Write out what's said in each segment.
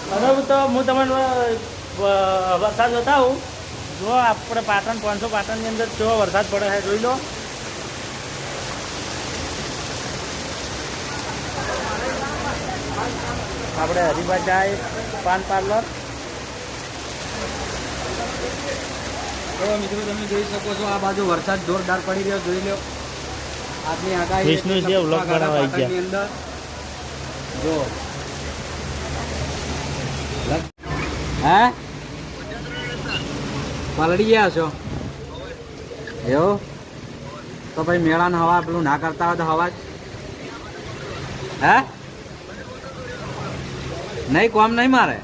બરાબર તો હું તમને વરસાદ બતાવું. જો આપણે પાટણ 500 પાટણની અંદર જો વરસાદ પડે છે જોઈ લો. આપણે હરિભાઈ પાન પાર્લર. તો મિત્રો તમે જોઈ શકો છો આ બાજુ વરસાદ જોરદાર પડી રહ્યો જોઈ લો. આજની આગાહી વિષ્ણુ જે વ્લોગ બનાવવા આવી ગયા અંદર જો હે પલડી ગયા છો એવું તો ભાઈ મેળાનો હવા પેલું ના કરતા હોય તો હવા હે નહીં કોમ નહીં મારે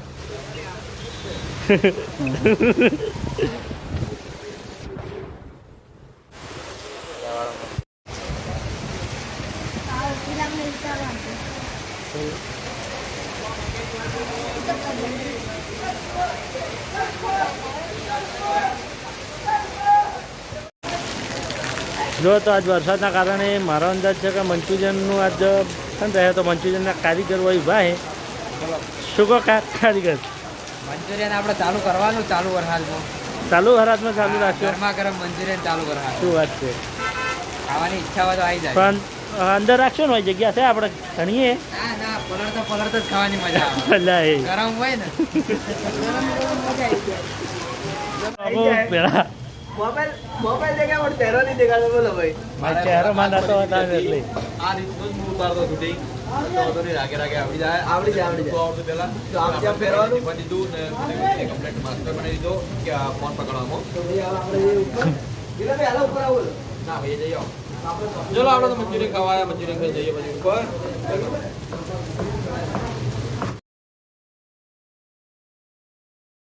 જો તો આજ વરસાદના કારણે મારો અંદાજ છે કે મંચુરિયનનું આજ છે ને રહે તો મંચુરિયનના કારીગર હોય ભાઈ શું કહો કારીગર મંચુરિયન આપણે ચાલુ કરવાનું ચાલુ વરસાદમાં ચાલુ હરાતમાં ચાલુ રાખ્યો ગરમા ગરમ મંચુરિયન ચાલુ કરવાનું શું વાત છે ખાવાની ઈચ્છા હોય તો આવી જાય પણ અંદર રાખશો ને જગ્યા છે આપણે ઘણીએ ના ના પલળતા જ ખાવાની મજા આવે ભલા એ ગરમ હોય ને પેલા મોબાઈલ દેખાય પણ ચહેરો નહીં દેખાતો બોલો ભાઈ મારા ચહેરો માં નતો બતાવે એટલે આ રીતનું જ હું ઉતારતો શૂટિંગ તો નહીં રાગે રાગે આવડી જાય તો આવડતું પહેલા તો આપ ત્યાં ફેરવાનું પછી દીધું ને કમ્પ્લીટ માસ્ટર બનાવી દીધો કે આ ફોન પકડવામાં તો ભાઈ આપણે એ ઉપર એટલે ભાઈ હાલો ઉપર આવો ના ભાઈ જઈ આવો ચલો આપણે તો મંચુરિયન ખાવા મંચુરિયન ખાઈ જઈએ પછી ઉપર